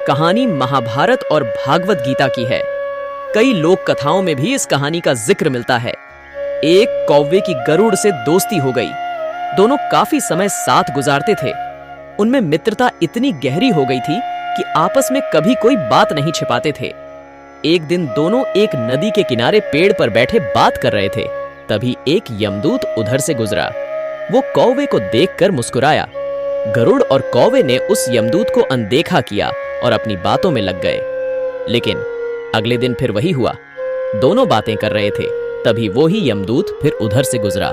कहानी महाभारत और भागवत गीता की है। कई लोक कथाओं में भी इस कहानी का जिक्र मिलता है। एक कौवे की गरुड़ से दोस्ती हो गई। दोनों काफी समय साथ गुजारते थे। उनमें मित्रता इतनी गहरी हो गई थी कि आपस में कभी कोई बात नहीं छिपाते थे। एक दिन दोनों एक नदी के किनारे पेड़ पर बैठे बात कर रहे थे। तभी एक यमदूत उधर से गुजरा। वो कौवे को देखकर मुस्कुराया। गरुड़ और कौवे ने उस यमदूत को अनदेखा किया और अपनी बातों में लग गए। लेकिन अगले दिन फिर वही हुआ। दोनों बातें कर रहे थे, तभी वो ही यमदूत फिर उधर से गुजरा।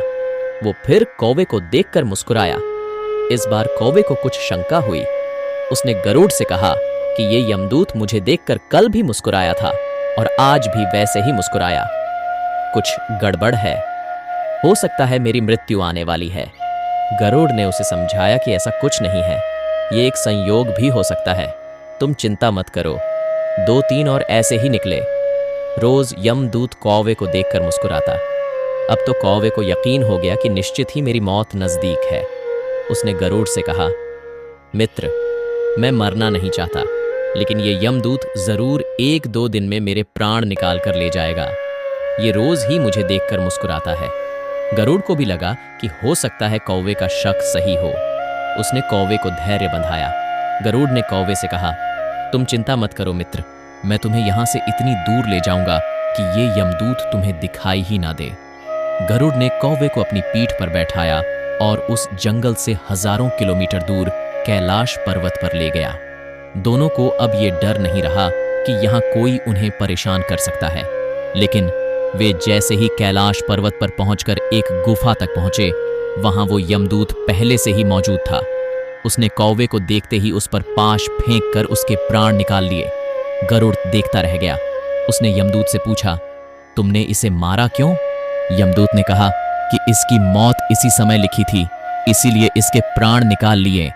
वो फिर कौवे को देखकर मुस्कुराया। इस बार कौवे को कुछ शंका हुई। उसने गरुड़ से कहा कि ये यमदूत मुझे देखकर कल भी मुस्कुराया था और आज भी वैसे ही मुस्कुराया। कुछ गड़बड़ है। हो सकता है मेरी मृत्यु आने वाली है। गरुड़ ने उसे समझाया कि ऐसा कुछ नहीं है, ये एक संयोग भी हो सकता है। तुम चिंता मत करो। 2-3 और ऐसे ही निकले। रोज यमदूत कौवे को देखकर मुस्कुराता। अब तो कौवे को यकीन हो गया कि निश्चित ही मेरी मौत नजदीक है। उसने गरुड़ से कहा, मित्र, मैं मरना नहीं चाहता, लेकिन ये यमदूत जरूर 1-2 दिन में मेरे प्राण निकाल कर ले जाएगा। ये रोज ही मुझे देखकर मुस्कुराता है। गरुड़ को भी लगा कि हो सकता है कौवे का शक सही हो। उसने कौवे को धैर्य बंधाया। गरुड़ ने कौवे से कहा, तुम चिंता मत करो मित्र, मैं तुम्हें यहां से इतनी दूर ले जाऊंगा कि ये यमदूत तुम्हें दिखाई ही ना दे। गरुड़ ने कौवे को अपनी पीठ पर बैठाया और उस जंगल से हजारों किलोमीटर दूर कैलाश पर्वत पर ले गया। दोनों को अब ये डर नहीं रहा कि यहाँ कोई उन्हें परेशान कर सकता है। लेकिन वे जैसे ही कैलाश पर्वत पर पहुंचकर एक गुफा तक पहुंचे, वहां वो यमदूत पहले से ही मौजूद था। उसने कौवे को देखते ही उस पर पाश फेंक कर उसके प्राण निकाल लिए। गरुड़ देखता रह गया। उसने यमदूत से पूछा, तुमने इसे मारा क्यों? यमदूत ने कहा कि इसकी मौत इसी समय लिखी थी, इसीलिए इसके प्राण निकाल लिए।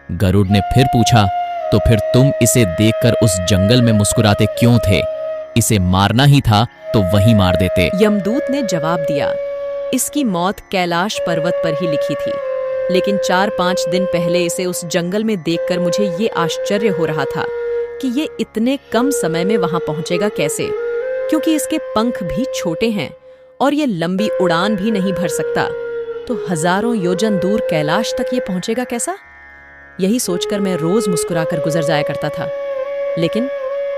गरुड़ ने फिर पूछा, तो फिर तुम इसे देखकर उस जंगल में मुस्कुराते क्यों थे? इसे मारना ही था तो वहीं मार देते। यमदूत ने जवाब दिया, इसकी मौत कैलाश पर्वत पर ही लिखी थी, लेकिन 4-5 दिन पहले इसे उस जंगल में देखकर मुझे ये आश्चर्य हो रहा था कि ये इतने कम समय में वहां पहुंचेगा कैसे, क्योंकि इसके पंख भी छोटे हैं और ये लंबी उड़ान भी नहीं भर सकता। तो हजारों योजन दूर कैलाश तक ये पहुंचेगा कैसा? यही सोचकर मैं रोज मुस्कुराकर गुजर जाया करता था। लेकिन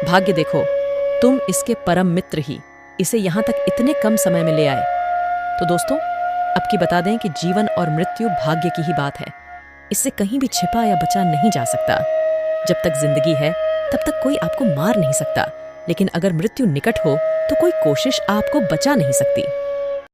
भाग्य देखो, तुम इसके परम मित्र ही इसे यहाँ तक इतने कम समय में ले आए। तो दोस्तों, अब की बता दें कि जीवन और मृत्यु भाग्य की ही बात है। इससे कहीं भी छिपा या बचा नहीं जा सकता। जब तक जिंदगी है तब तक कोई आपको मार नहीं सकता, लेकिन अगर मृत्यु निकट हो तो कोई कोशिश आपको बचा नहीं सकती।